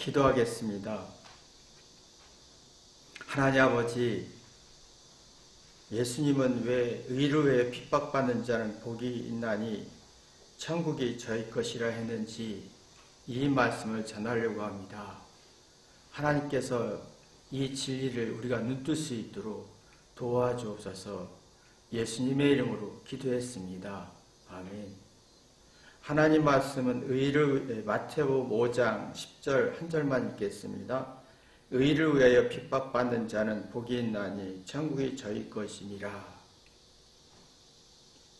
기도하겠습니다. 하나님 아버지, 예수님은 왜 의로 왜 핍박받는 자는 복이 있나니 천국이 저희 것이라 했는지 이 말씀을 전하려고 합니다. 하나님께서 이 진리를 우리가 눈뜰 수 있도록 도와주옵소서. 예수님의 이름으로 기도했습니다. 아멘. 하나님 말씀은 마태복음 5장 10절 한 절만 읽겠습니다. 의를 위하여 핍박받는 자는 복이 있나니 천국이 저희 것이니라.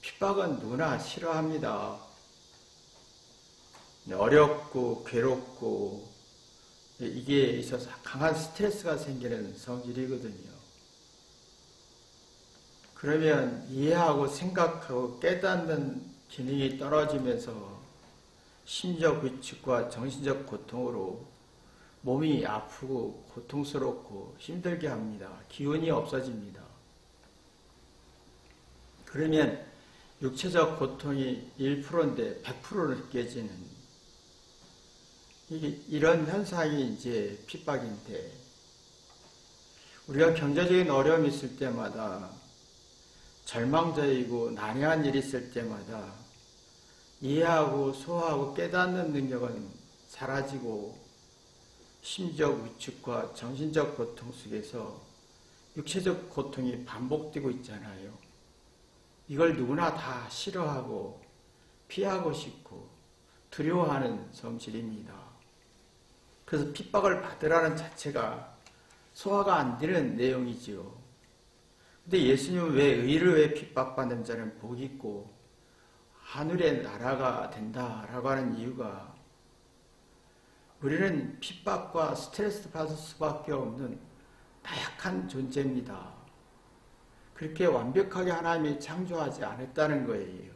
핍박은 누구나 싫어합니다. 어렵고 괴롭고 이게 있어서 강한 스트레스가 생기는 성질이거든요. 그러면 이해하고 생각하고 깨닫는 기능이 떨어지면서 심적 위축과 정신적 고통으로 몸이 아프고 고통스럽고 힘들게 합니다. 기운이 없어집니다. 그러면 육체적 고통이 1%인데 100% 느껴지는 이런 현상이 이제 핍박인데, 우리가 경제적인 어려움이 있을 때마다, 절망적이고 난해한 일이 있을 때마다 이해하고 소화하고 깨닫는 능력은 사라지고 심적 위축과 정신적 고통 속에서 육체적 고통이 반복되고 있잖아요. 이걸 누구나 다 싫어하고 피하고 싶고 두려워하는 성질입니다. 그래서 핍박을 받으라는 자체가 소화가 안 되는 내용이지요. 근데 예수님은 왜 의를 왜 핍박받는 자는 복이 있고 하늘의 나라가 된다라고 하는 이유가, 우리는 핍박과 스트레스 받을 수밖에 없는 나약한 존재입니다. 그렇게 완벽하게 하나님이 창조하지 않았다는 거예요.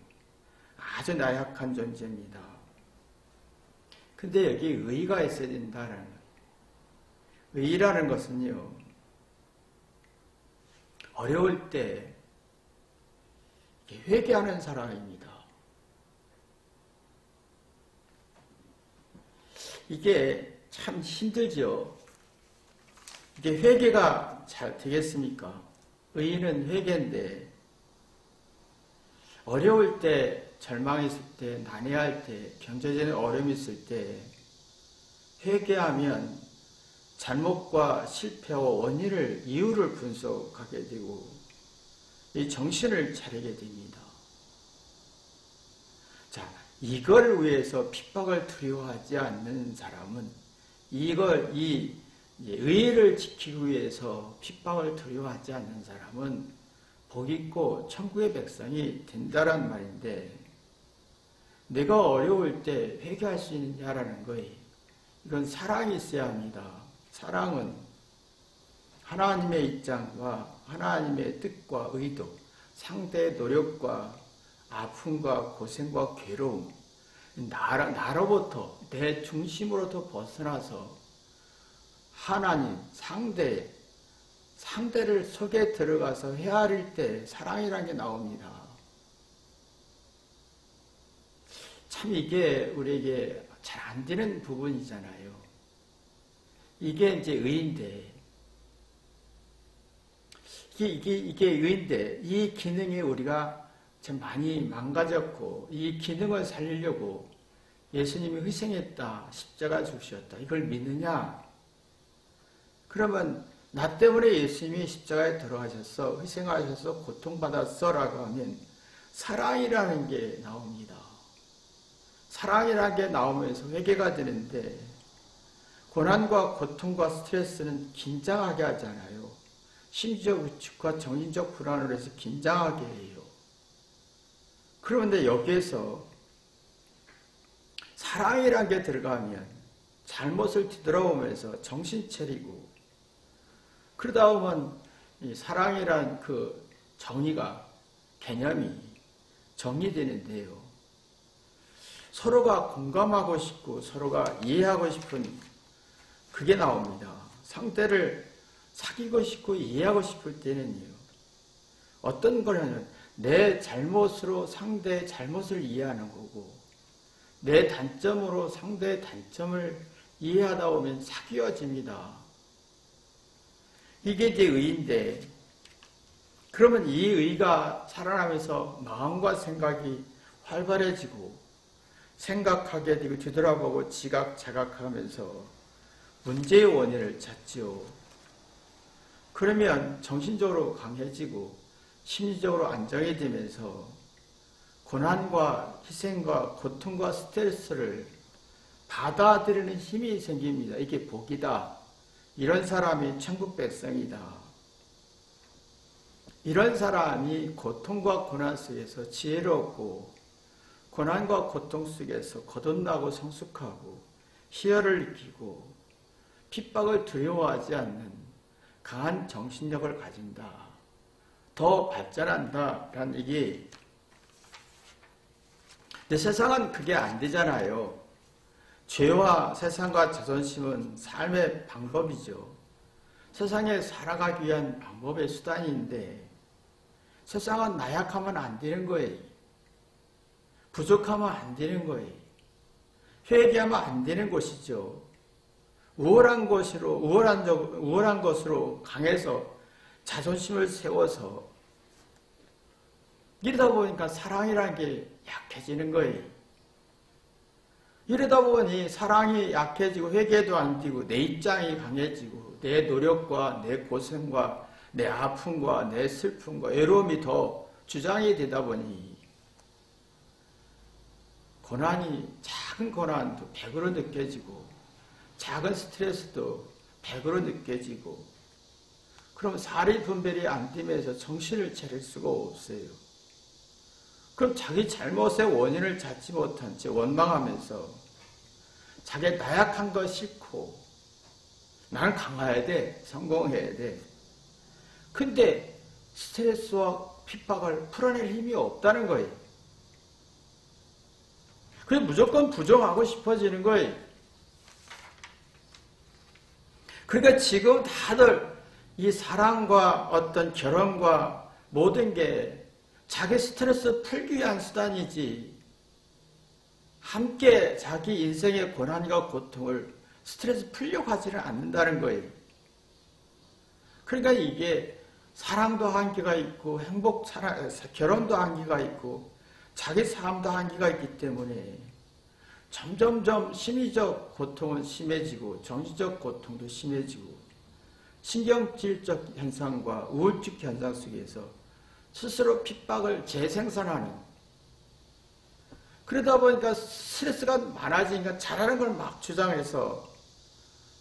아주 나약한 존재입니다. 근데 여기 의가 있어야 된다는 거예요. 의라는 것은요, 어려울 때 회개하는 사람입니다. 이게 참 힘들죠. 이게 회개가 잘 되겠습니까? 의는 회개인데, 어려울 때, 절망했을 때, 난해할 때, 경제적인 어려움이 있을 때 회개하면 잘못과 실패와 원인을, 이유를 분석하게 되고 이 정신을 차리게 됩니다. 자, 이걸 위해서 핍박을 두려워하지 않는 사람은, 이 의를 지키기 위해서 핍박을 두려워하지 않는 사람은 복 있고 천국의 백성이 된다란 말인데, 내가 어려울 때 회개할 수 있느냐라는 거예요. 이건 사랑이 있어야 합니다. 사랑은 하나님의 입장과 하나님의 뜻과 의도, 상대의 노력과 아픔과 고생과 괴로움, 나로부터, 내 중심으로부터 벗어나서 하나님, 상대를 속에 들어가서 헤아릴 때 사랑이라는 게 나옵니다. 참 이게 우리에게 잘 안 되는 부분이잖아요. 이게 이제 의인데, 이게 의인데, 이 기능이 우리가 참 많이 망가졌고, 이 기능을 살리려고 예수님이 희생했다, 십자가 죽으셨다, 이걸 믿느냐? 그러면 나 때문에 예수님이 십자가에 들어가셔서 희생하셔서 고통받았어 라고 하면 사랑이라는 게 나옵니다. 사랑이라는 게 나오면서 회개가 되는데, 고난과 고통과 스트레스는 긴장하게 하잖아요. 심지어 위축과 정신적 불안으로 해서 긴장하게 해요. 그런데 여기에서 사랑이라는 게 들어가면 잘못을 뒤돌아보면서 정신 차리고, 그러다 보면 이 사랑이란 그 정의가, 개념이 정리되는데요. 서로가 공감하고 싶고 서로가 이해하고 싶은 그게 나옵니다. 상대를 사귀고 싶고 이해하고 싶을 때는요, 어떤 거냐면 내 잘못으로 상대의 잘못을 이해하는 거고, 내 단점으로 상대의 단점을 이해하다 보면 사귀어집니다. 이게 이제 의인데, 그러면 이 의가 살아나면서 마음과 생각이 활발해지고 생각하게 되고 뒤돌아보고 지각자각하면서 문제의 원인을 찾지요. 그러면 정신적으로 강해지고 심리적으로 안정이 되면서 고난과 희생과 고통과 스트레스를 받아들이는 힘이 생깁니다. 이게 복이다. 이런 사람이 천국 백성이다. 이런 사람이 고통과 고난 속에서 지혜롭고 고난과 고통 속에서 거듭나고 성숙하고 희열을 느끼고 핍박을 두려워하지 않는 강한 정신력을 가진다. 더 발전한다. 라는 얘기. 근데 세상은 그게 안 되잖아요. 죄와 세상과 자존심은 삶의 방법이죠. 세상에 살아가기 위한 방법의 수단인데 세상은 나약하면 안 되는 거예요. 부족하면 안 되는 거예요. 회개하면 안 되는 것이죠. 우월한 것으로 강해서 자존심을 세워서 이러다 보니까 사랑이라는 게 약해지는 거예요. 이러다 보니 사랑이 약해지고 회개도 안 되고 내 입장이 강해지고 내 노력과 내 고생과 내 아픔과 내 슬픔과 외로움이 더 주장이 되다 보니 작은 고난도 100으로 느껴지고 작은 스트레스도 100으로 느껴지고 그럼 사리 분별이 안 되면서 정신을 차릴 수가 없어요. 그럼 자기 잘못의 원인을 찾지 못한 채 원망하면서 자기 나약한 거 싫고 나는 강해야 돼. 성공해야 돼. 근데 스트레스와 핍박을 풀어낼 힘이 없다는 거예요. 그래서 무조건 부정하고 싶어지는 거예요. 그러니까 지금 다들 이 사랑과 어떤 결혼과 모든 게 자기 스트레스 풀기 위한 수단이지 함께 자기 인생의 고난과 고통을 스트레스 풀려고 하지는 않는다는 거예요. 그러니까 이게 사랑도 한계가 있고 결혼도 한계가 있고 자기 삶도 한계가 있기 때문에 점점점 심리적 고통은 심해지고 정신적 고통도 심해지고 신경질적 현상과 우울증 현상 속에서 스스로 핍박을 재생산하는 그러다 보니까 스트레스가 많아지니까 잘하는 걸 막 주장해서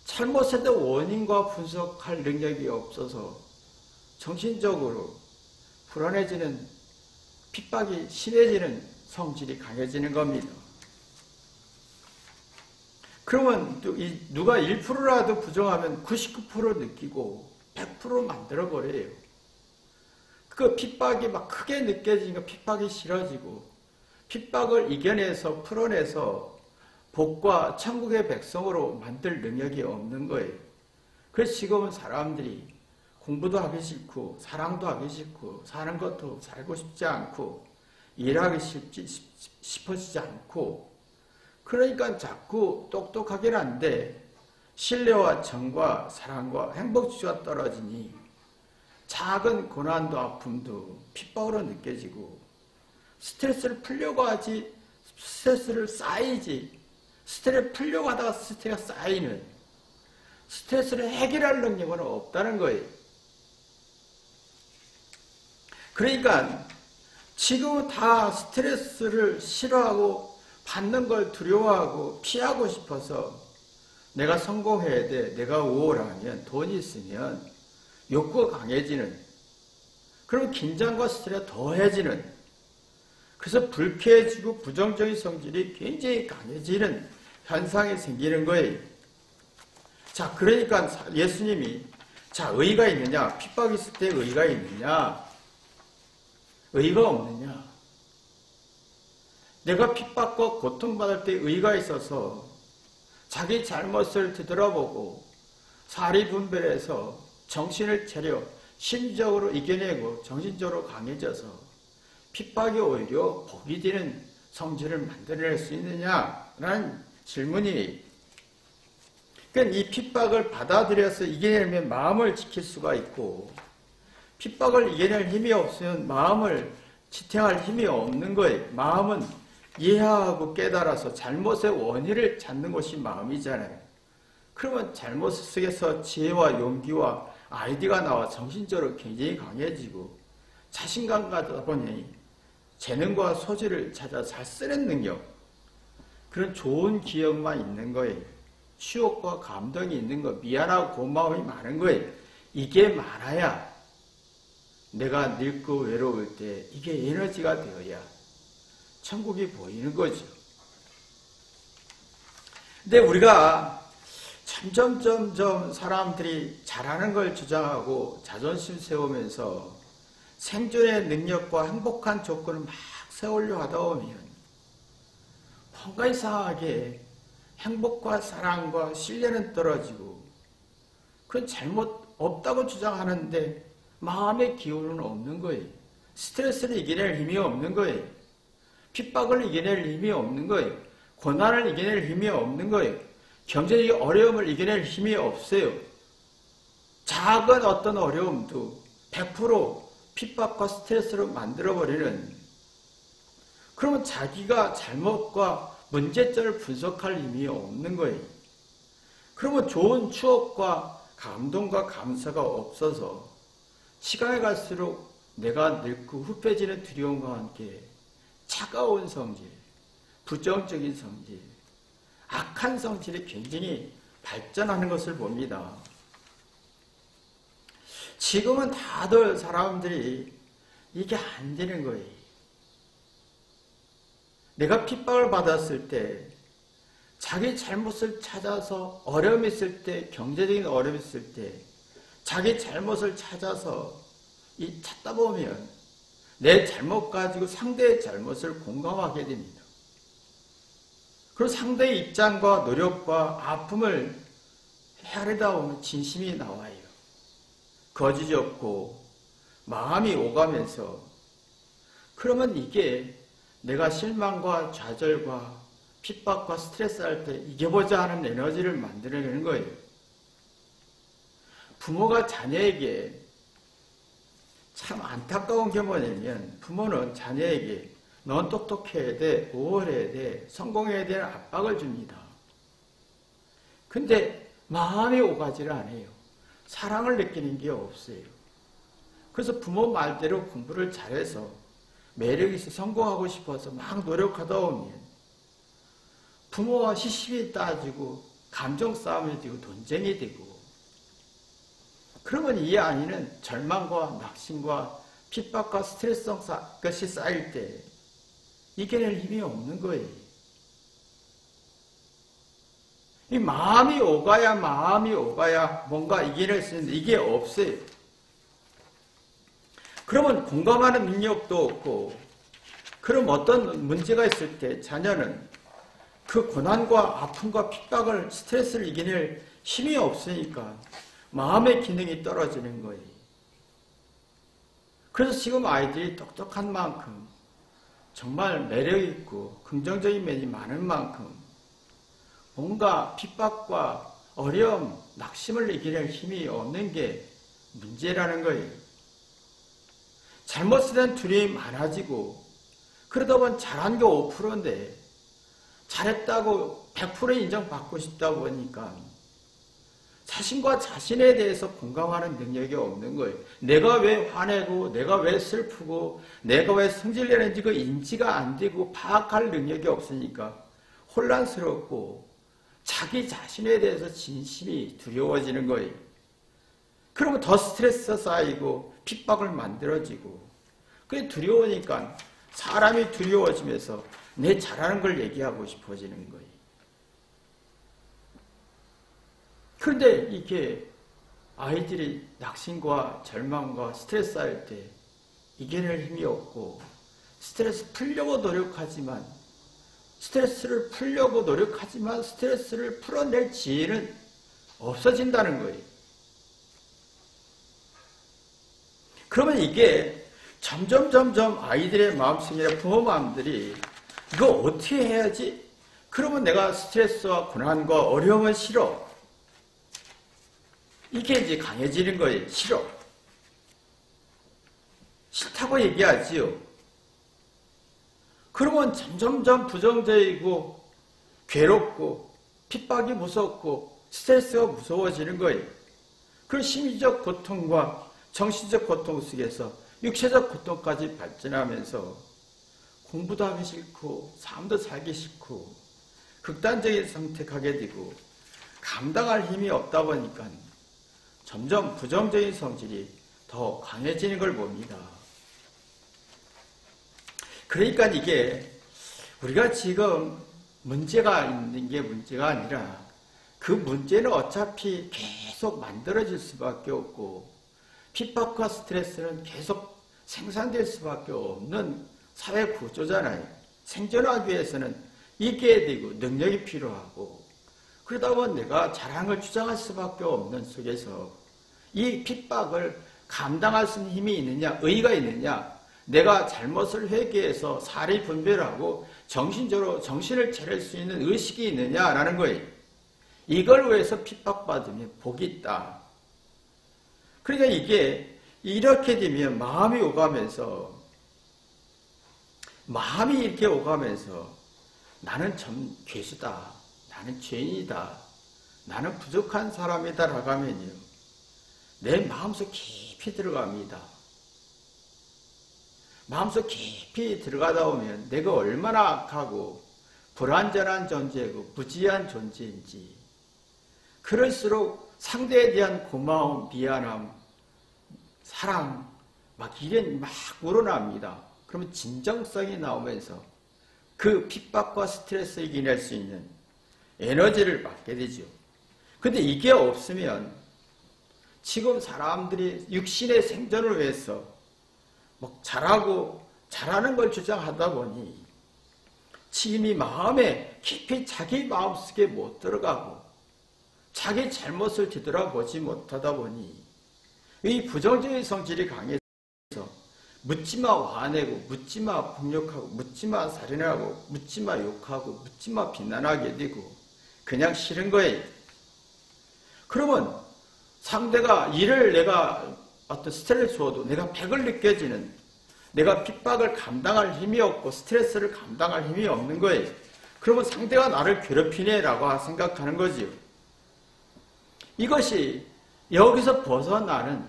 잘못의 원인과 분석할 능력이 없어서 정신적으로 불안해지는 핍박이 심해지는 성질이 강해지는 겁니다. 그러면 누가 1%라도 부정하면 99% 느끼고 100% 만들어버려요. 그 핍박이 막 크게 느껴지니까 핍박이 싫어지고 핍박을 이겨내서 풀어내서 복과 천국의 백성으로 만들 능력이 없는 거예요. 그래서 지금은 사람들이 공부도 하기 싫고 사랑도 하기 싫고 사는 것도 살고 싶지 않고 일하기 싶어지지 않고 그러니까 자꾸 똑똑하긴 한데 신뢰와 정과 사랑과 행복주의가 떨어지니 작은 고난도 아픔도 핍박으로 느껴지고 스트레스를 풀려고 하지 스트레스를 쌓이지 스트레스 풀려고 하다가 스트레스가 쌓이는 스트레스를 해결할 능력은 없다는 거예요. 그러니까 지금은 다 스트레스를 싫어하고 받는 걸 두려워하고 피하고 싶어서 내가 성공해야 돼. 내가 우월하면 돈이 있으면 욕구가 강해지는 그럼 긴장과 스트레스가 더해지는 그래서 불쾌해지고 부정적인 성질이 굉장히 강해지는 현상이 생기는 거예요. 자, 그러니까 예수님이 자, 의가 있느냐? 핍박이 있을 때 의가 있느냐? 의가 없느냐? 내가 핍박과 고통받을 때 의가 있어서 자기 잘못을 되돌아보고 사리분별해서 정신을 차려 심적으로 이겨내고 정신적으로 강해져서 핍박이 오히려 복이 되는 성질을 만들어낼 수 있느냐라는 질문이 그러니까 이 핍박을 받아들여서 이겨내면 마음을 지킬 수가 있고, 핍박을 이겨낼 힘이 없으면 마음을 지탱할 힘이 없는 거예요. 마음은 이해하고 깨달아서 잘못의 원인을 찾는 것이 마음이잖아요. 그러면 잘못 속에서 지혜와 용기와 아이디어가 나와 정신적으로 굉장히 강해지고, 자신감 가다 보니 재능과 소질을 찾아 잘 쓰는 능력, 그런 좋은 기억만 있는 거예요. 추억과 감동이 있는 거, 미안하고 고마움이 많은 거예요. 이게 많아야 내가 늙고 외로울 때 이게 에너지가 되어야 천국이 보이는 거죠. 근데 우리가 점점 사람들이 잘하는 걸 주장하고 자존심 세우면서 생존의 능력과 행복한 조건을 막 세우려 하다 보면 뭔가 이상하게 행복과 사랑과 신뢰는 떨어지고, 그건 잘못 없다고 주장하는데 마음의 기운은 없는 거예요. 스트레스를 이겨낼 힘이 없는 거예요. 핍박을 이겨낼 힘이 없는 거예요. 고난을 이겨낼 힘이 없는 거예요. 경제적인 어려움을 이겨낼 힘이 없어요. 작은 어떤 어려움도 100% 핍박과 스트레스로 만들어버리는, 그러면 자기가 잘못과 문제점을 분석할 힘이 없는 거예요. 그러면 좋은 추억과 감동과 감사가 없어서 시간이 갈수록 내가 늙고 후패지는 두려움과 함께 차가운 성질, 부정적인 성질, 악한 성질이 굉장히 발전하는 것을 봅니다. 지금은 다들 사람들이 이게 안 되는 거예요. 내가 핍박을 받았을 때, 자기 잘못을 찾아서 어려움이 있을 때, 경제적인 어려움이 있을 때 자기 잘못을 찾아서 찾다 보면 내 잘못 가지고 상대의 잘못을 공감하게 됩니다. 그리고 상대의 입장과 노력과 아픔을 헤아리다 보면 진심이 나와요. 거짓이 없고 마음이 오가면서, 그러면 이게 내가 실망과 좌절과 핍박과 스트레스 할 때 이겨보자 하는 에너지를 만들어내는 거예요. 부모가 자녀에게, 참 안타까운 게 뭐냐면, 부모는 자녀에게 넌 똑똑해야 돼, 우월해야 돼, 성공해야 되는 압박을 줍니다. 근데 마음이 오가지를 않아요. 사랑을 느끼는 게 없어요. 그래서 부모 말대로 공부를 잘해서 매력이 있어 성공하고 싶어서 막 노력하다 보면 부모와 시시비 따지고 감정 싸움이 되고 논쟁이 되고, 그러면 이 아이는 절망과 낙심과 핍박과 스트레스성 것이 쌓일 때 이겨낼 힘이 없는 거예요. 이 마음이 오가야 뭔가 이겨낼 수 있는데 이게 없어요. 그러면 공감하는 능력도 없고, 그럼 어떤 문제가 있을 때 자녀는 그 고난과 아픔과 핍박을, 스트레스를 이겨낼 힘이 없으니까 마음의 기능이 떨어지는 거예요. 그래서 지금 아이들이 똑똑한 만큼, 정말 매력있고 긍정적인 면이 많은 만큼 뭔가 핍박과 어려움, 낙심을 이겨낼 힘이 없는 게 문제라는 거예요. 잘못에 대한 두려움이 많아지고, 그러다 보면 잘한 게 5%인데 잘했다고 100% 인정받고 싶다 보니까 자신과 자신에 대해서 공감하는 능력이 없는 거예요. 내가 왜 화내고, 내가 왜 슬프고, 내가 왜 성질내는지 그 인지가 안 되고 파악할 능력이 없으니까 혼란스럽고 자기 자신에 대해서 진심이 두려워지는 거예요. 그러면 더 스트레스가 쌓이고 핍박을 만들어지고, 그게 두려우니까 사람이 두려워지면서 내 잘하는 걸 얘기하고 싶어지는 거예요. 그런데 이게 아이들이 낙심과 절망과 스트레스 할 때 이겨낼 힘이 없고, 스트레스 풀려고 노력하지만 스트레스를 풀어낼 지혜는 없어진다는 거예요. 그러면 이게 점점 아이들의 마음속에, 부모 마음들이 이거 어떻게 해야지? 그러면 내가 스트레스와 고난과 어려움은 싫어. 이게 이제 강해지는 거예요. 싫어. 싫다고 얘기하지요. 그러면 점점점 부정적이고 괴롭고 핍박이 무섭고 스트레스가 무서워지는 거예요. 그 심리적 고통과 정신적 고통 속에서 육체적 고통까지 발전하면서 공부도 하기 싫고 삶도 살기 싫고 극단적인 선택하게 되고 감당할 힘이 없다 보니까 점점 부정적인 성질이 더 강해지는 걸 봅니다. 그러니까 이게 우리가 지금 문제가 있는 게 문제가 아니라 그 문제는 어차피 계속 만들어질 수밖에 없고 핍박과 스트레스는 계속 생산될 수밖에 없는 사회 구조잖아요. 생존하기 위해서는 이겨야 되고 능력이 필요하고 그러다 보면 내가 자랑을 주장할 수밖에 없는 속에서 이 핍박을 감당할 수 있는 힘이 있느냐, 의의가 있느냐, 내가 잘못을 회개해서 사리 분별하고 정신적으로 정신을 차릴 수 있는 의식이 있느냐라는 거예요. 이걸 위해서 핍박받으면 복이 있다. 그러니까 이게 이렇게 되면 마음이 이렇게 오가면서 나는 참 괴수다. 나는 죄인이다. 나는 부족한 사람이다 라고 하면요. 내 마음속 깊이 들어갑니다. 마음속 깊이 들어가다 보면 내가 얼마나 악하고 불완전한 존재고 무지한 존재인지 그럴수록 상대에 대한 고마움, 미안함, 사랑 이게 막 우러납니다. 그러면 진정성이 나오면서 그 핍박과 스트레스를 이겨낼 수 있는 에너지를 받게 되죠. 근데 이게 없으면 지금 사람들이 육신의 생존을 위해서 잘하는 걸 주장하다 보니 이미 마음에 깊이 자기 마음속에 못 들어가고 자기 잘못을 뒤돌아보지 못하다 보니 이 부정적인 성질이 강해서 묻지마 화내고 묻지마 폭력하고 묻지마 살인하고 묻지마 욕하고 묻지마 비난하게 되고 그냥 싫은 거예요. 그러면 상대가 일을 내가 어떤 스트레스를 줘도 내가 백을 느껴지는 내가 핍박을 감당할 힘이 없고 스트레스를 감당할 힘이 없는 거예요. 그러면 상대가 나를 괴롭히네라고 생각하는 거지요. 이것이 여기서 벗어나는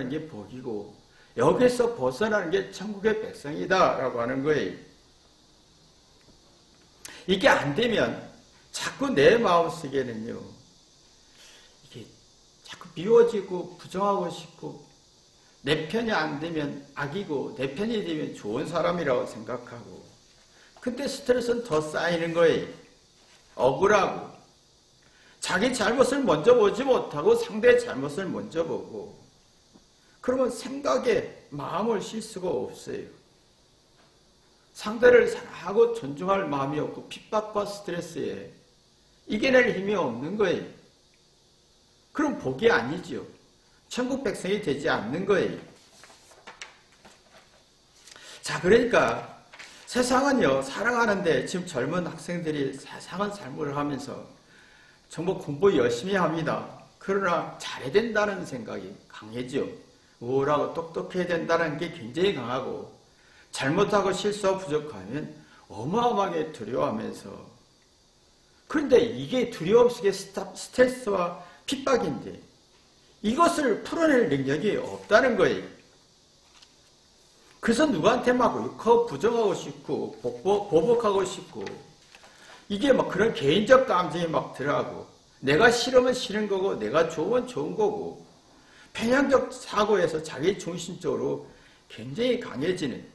게 복이고 여기서 벗어나는 게 천국의 백성이다라고 하는 거예요. 이게 안 되면 자꾸 내 마음속에는요. 이게 자꾸 미워지고 부정하고 싶고 내 편이 안 되면 악이고 내 편이 되면 좋은 사람이라고 생각하고 근데 스트레스는 더 쌓이는 거예요. 억울하고 자기 잘못을 먼저 보지 못하고 상대의 잘못을 먼저 보고 그러면 생각에 마음을 쉴 수가 없어요. 상대를 사랑하고 존중할 마음이 없고 핍박과 스트레스에 이겨낼 힘이 없는 거예요. 그럼 복이 아니죠. 천국 백성이 되지 않는 거예요. 자, 그러니까 세상은요, 사랑하는데 지금 젊은 학생들이 세상은 삶을 하면서 정말 공부 열심히 합니다. 그러나 잘해야 된다는 생각이 강해지요. 우월하고 똑똑해야 된다는 게 굉장히 강하고 잘못하고 실수하고 부족하면 어마어마하게 두려워하면서 그런데 이게 두려움 속의 스트레스와 핍박인데 이것을 풀어낼 능력이 없다는 거예요. 그래서 누구한테 막 욕하고 부정하고 싶고 보복하고 싶고 이게 막 그런 개인적 감정이 막 들어가고 내가 싫으면 싫은 거고 내가 좋으면 좋은 거고 편향적 사고에서 자기 중심적으로 굉장히 강해지는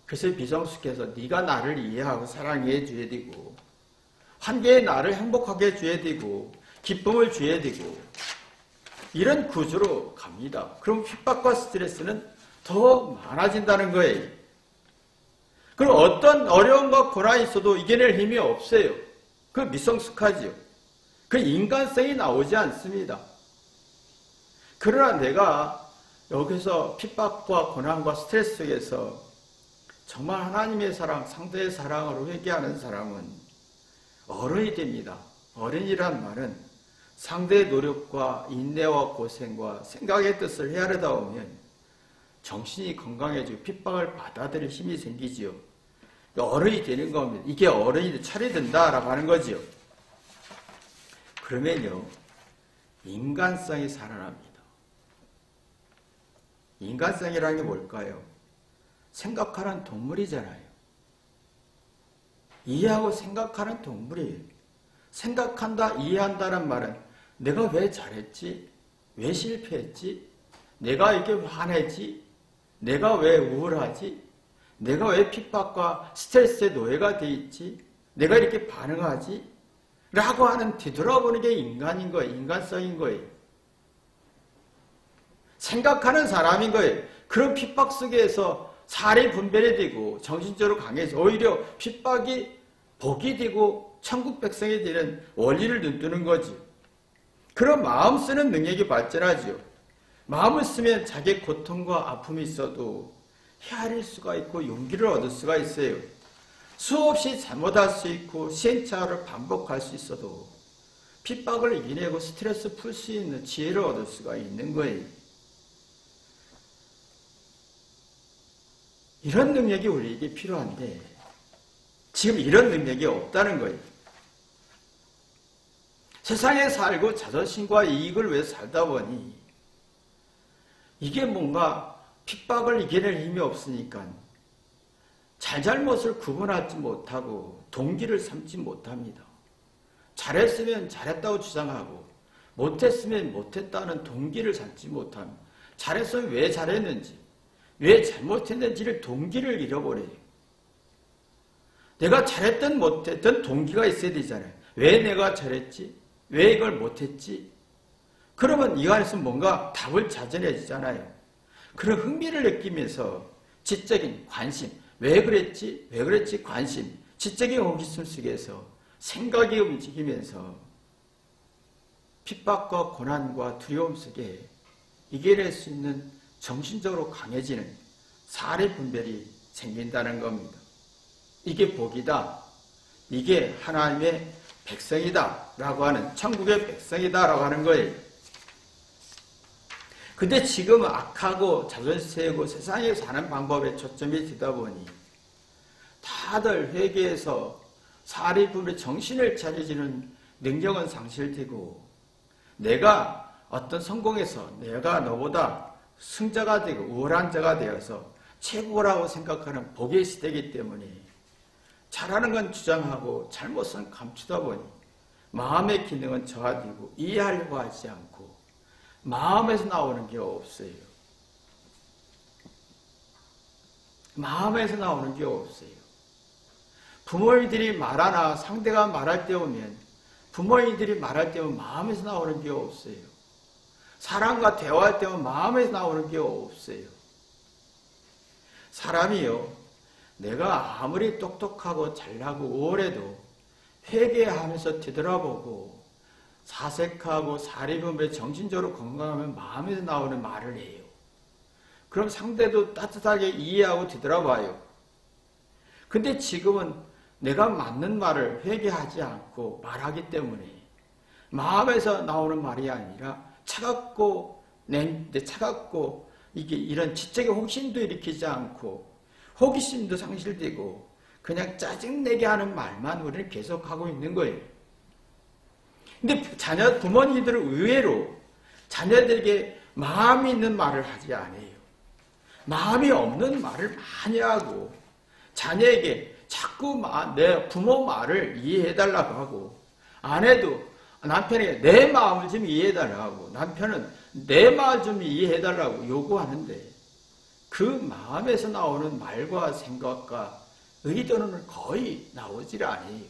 그래서 비성숙해서 네가 나를 이해하고 사랑해 줘야 되고 환경에 나를 행복하게 해줘야 되고 기쁨을 줘야 되고 이런 구조로 갑니다. 그럼 핍박과 스트레스는 더 많아진다는 거예요. 그럼 어떤 어려움과 고난이 있어도 이겨낼 힘이 없어요. 그 미성숙하지요. 그 인간성이 나오지 않습니다. 그러나 내가 여기서 핍박과 고난과 스트레스 속에서 정말 하나님의 사랑, 상대의 사랑으로 회개하는 사람은 어른이 됩니다. 어른이란 말은 상대의 노력과 인내와 고생과 생각의 뜻을 헤아리다 보면 정신이 건강해지고 핍박을 받아들일 힘이 생기지요. 어른이 되는 겁니다. 이게 어른이 차려든다라고 하는 거지요. 그러면요, 인간성이 살아납니다. 인간성이라는 게 뭘까요? 생각하는 동물이잖아요. 이해하고 생각하는 동물이에요. 생각한다, 이해한다는 말은 내가 왜 잘했지? 왜 실패했지? 내가 이렇게 화내지? 내가 왜 우울하지? 내가 왜 핍박과 스트레스에 노예가 돼 있지? 내가 이렇게 반응하지? 라고 하는 뒤돌아보는 게 인간인 거예요. 인간성인 거예요. 생각하는 사람인 거예요. 그런 핍박 속에서 살이 분별이 되고 정신적으로 강해져 오히려 핍박이 복이 되고 천국 백성이 되는 원리를 눈뜨는 거지. 그런 마음 쓰는 능력이 발전하죠. 마음을 쓰면 자기의 고통과 아픔이 있어도 헤아릴 수가 있고 용기를 얻을 수가 있어요. 수없이 잘못할 수 있고 시행착오를 반복할 수 있어도 핍박을 이겨내고 스트레스 풀 수 있는 지혜를 얻을 수가 있는 거예요. 이런 능력이 우리에게 필요한데 지금 이런 능력이 없다는 거예요. 세상에 살고 자존심과 이익을 위해 살다 보니 이게 뭔가 핍박을 이겨낼 힘이 없으니까 잘잘못을 구분하지 못하고 동기를 삼지 못합니다. 잘했으면 잘했다고 주장하고 못했으면 못했다는 동기를 삼지 못합니다. 잘했으면 왜 잘했는지 왜 잘못했는지를 동기를 잃어버려요. 내가 잘했든 못했든 동기가 있어야 되잖아요. 왜 내가 잘했지? 왜 이걸 못했지? 그러면 이 안에서 뭔가 답을 찾아내지잖아요. 그런 흥미를 느끼면서 지적인 관심, 왜 그랬지? 왜 그랬지? 관심, 지적인 호기심 속에서 생각이 움직이면서 핍박과 고난과 두려움 속에 이겨낼 수 있는 정신적으로 강해지는 사례 분별이 생긴다는 겁니다. 이게 복이다. 이게 하나님의 백성이다. 라고 하는 천국의 백성이다. 라고 하는 거예요. 근데 지금 악하고 자존심 세우고 세상에 사는 방법에 초점이 되다 보니 다들 회개해서 사례 분별의 정신을 차려주는 능력은 상실되고 내가 어떤 성공에서 내가 너보다 승자가 되고 우월한 자가 되어서 최고라고 생각하는 복의 시대이기 때문에 잘하는 건 주장하고 잘못은 감추다 보니 마음의 기능은 저하되고 이해하려고 하지 않고 마음에서 나오는 게 없어요. 마음에서 나오는 게 없어요. 부모님들이 말하나 상대가 말할 때 오면 부모님들이 말할 때 오면 마음에서 나오는 게 없어요. 사람과 대화할 때 오면 마음에서 나오는 게 없어요. 사람이요, 내가 아무리 똑똑하고 잘나고 우월해도 회개하면서 되돌아보고 사색하고 사리분별에 정신적으로 건강하면 마음에서 나오는 말을 해요. 그럼 상대도 따뜻하게 이해하고 되돌아봐요. 근데 지금은 내가 맞는 말을 회개하지 않고 말하기 때문에 마음에서 나오는 말이 아니라 차갑고 이게 이런 지적인 호기심도 일으키지 않고 호기심도 상실되고 그냥 짜증내게 하는 말만 우리는 계속하고 있는 거예요. 근데 부모님들은 의외로 자녀들에게 마음이 있는 말을 하지 않아요. 마음이 없는 말을 많이 하고 자녀에게 자꾸 내 부모 말을 이해해달라고 하고 아내도 남편에게 내 마음을 좀 이해해달라고 하고 남편은 내 마음 좀 이해해달라고 요구하는데 그 마음에서 나오는 말과 생각과 의도는 거의 나오질 않아요.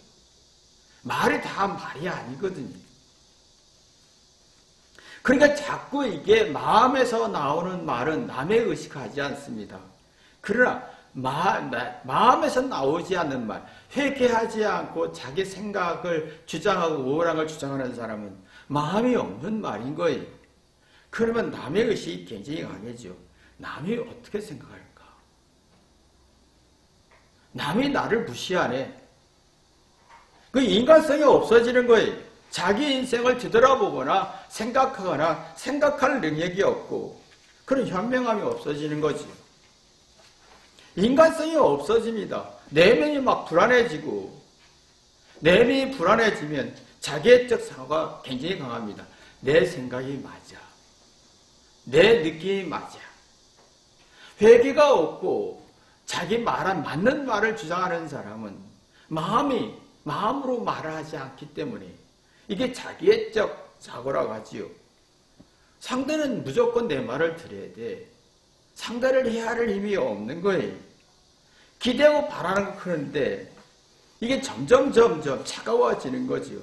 말이 다 말이 아니거든요. 그러니까 자꾸 이게 마음에서 나오는 말은 남의 의식하지 않습니다. 그러나 마음에서 나오지 않는 말, 회개하지 않고 자기 생각을 주장하고 우월한 걸 주장하는 사람은 마음이 없는 말인 거예요. 그러면 남의 의식이 굉장히 강해져. 남이 어떻게 생각할까? 남이 나를 무시하네. 그 인간성이 없어지는 거예요. 자기 인생을 뒤돌아보거나 생각하거나 생각할 능력이 없고 그런 현명함이 없어지는 거지요. 인간성이 없어집니다. 내면이 막 불안해지고 내면이 불안해지면 자기애적 사고가 굉장히 강합니다. 내 생각이 맞아. 내 느낌이 맞아. 회개가 없고 자기 말한 맞는 말을 주장하는 사람은 마음으로 말을 하지 않기 때문에 이게 자기애적 사고라고 하지요. 상대는 무조건 내 말을 들어야 돼. 상대를 해할 힘이 없는 거예요. 기대하고 바라는 거 그런데 이게 점점 차가워지는 거지요.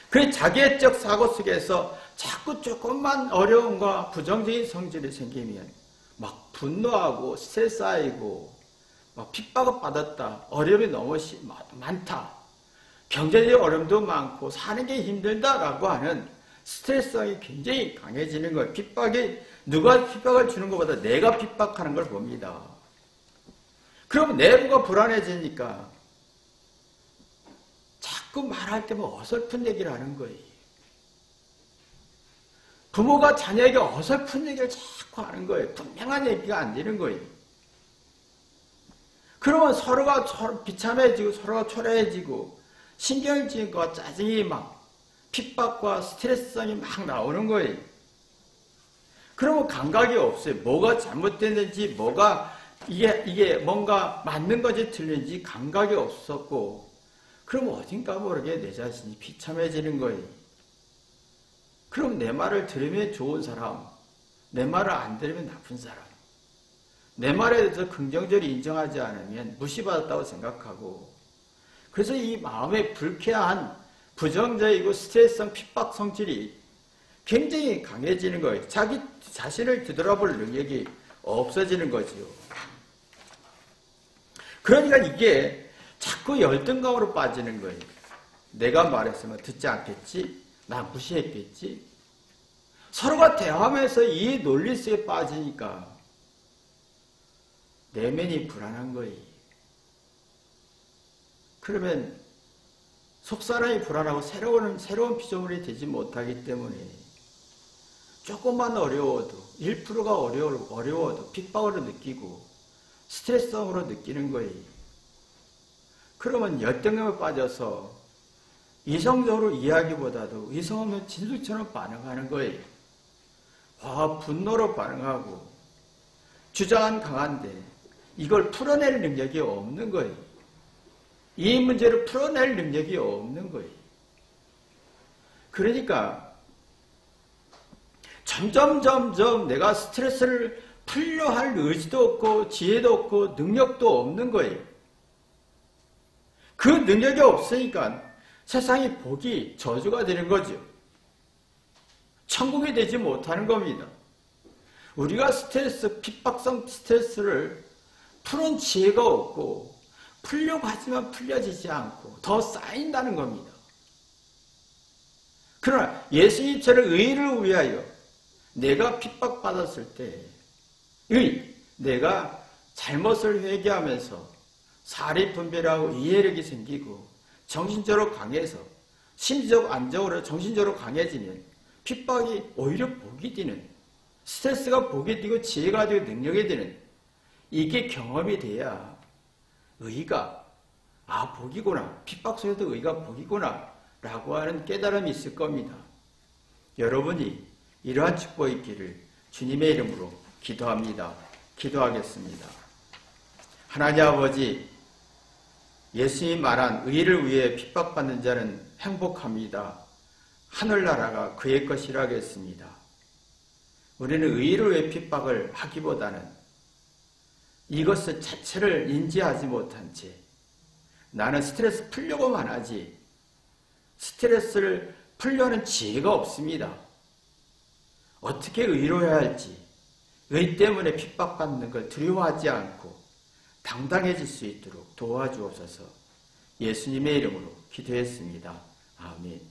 그 자기애적 사고 속에서 자꾸 조금만 어려움과 부정적인 성질이 생기면 막 분노하고 스트레스 쌓이고 막 핍박을 받았다. 어려움이 너무 많다. 경제적 어려움도 많고 사는 게 힘들다라고 하는 스트레스성이 굉장히 강해지는 거예요. 누가 핍박을 주는 것보다 내가 핍박하는 걸 봅니다. 그러면 내부가 불안해지니까 자꾸 말할 때면 어설픈 얘기를 하는 거예요. 부모가 자녀에게 어설픈 얘기를 자꾸 하는 거예요. 분명한 얘기가 안 되는 거예요. 그러면 서로가 비참해지고 서로가 초라해지고 신경질과 짜증이 막 핍박과 스트레스성이 막 나오는 거예요. 그러면 감각이 없어요. 뭐가 잘못됐는지 이게 뭔가 맞는 건지 틀린지 감각이 없었고 그럼 어딘가 모르게 내 자신이 비참해지는 거예요. 그럼 내 말을 들으면 좋은 사람, 내 말을 안 들으면 나쁜 사람, 내 말에 대해서 긍정적으로 인정하지 않으면 무시받았다고 생각하고 그래서 이 마음의 불쾌한 부정적이고 스트레스성 핍박 성질이 굉장히 강해지는 거예요. 자기 자신을 뒤돌아볼 능력이 없어지는 거지요. 그러니까 이게 자꾸 열등감으로 빠지는 거예요. 내가 말했으면 듣지 않겠지? 나 무시했겠지? 서로가 대화하면서 이 논리 속에 빠지니까 내면이 불안한 거예요. 그러면 속사람이 불안하고 새로운 피조물이 되지 못하기 때문에 조금만 어려워도 1%가 어려워도 핍박으로 느끼고 스트레스성으로 느끼는 거예요. 그러면 열등감에 빠져서 이성적으로 이해하기보다도 이성하면 진술처럼 반응하는 거예요. 분노로 반응하고 주장은 강한데 이걸 풀어낼 능력이 없는 거예요. 이 문제를 풀어낼 능력이 없는 거예요. 그러니까 점점 내가 스트레스를 풀려 할 의지도 없고 지혜도 없고 능력도 없는 거예요. 그 능력이 없으니까 세상이 복이 저주가 되는 거죠. 천국이 되지 못하는 겁니다. 우리가 핍박성 스트레스를 푸는 지혜가 없고 풀려고 하지만 풀려지지 않고 더 쌓인다는 겁니다. 그러나 예수님처럼 의를 위하여 내가 핍박받았을 때 내가 잘못을 회개하면서 사리 분별하고 이해력이 생기고 정신적으로 강해서 심리적 안정으로 정신적으로 강해지면 핍박이 오히려 복이 되는 스트레스가 복이 되고 지혜가 되고 능력이 되는 이게 경험이 돼야 의가 복이구나 핍박 속에도 의가 복이구나 라고 하는 깨달음이 있을 겁니다. 여러분이 이러한 축복이 있기를 주님의 이름으로 기도합니다. 기도하겠습니다. 하나님 아버지 예수님이 말한 의를 위해 핍박받는 자는 행복합니다. 하늘나라가 그의 것이라 하겠습니다. 우리는 의를 위해 핍박을 하기보다는 이것을 자체를 인지하지 못한 채 나는 스트레스 풀려고만 하지 스트레스를 풀려는 지혜가 없습니다. 어떻게 의로해야 할지 의 때문에 핍박받는 걸 두려워하지 않고 당당해질 수 있도록 도와주옵소서. 예수님의 이름으로 기도했습니다. 아멘.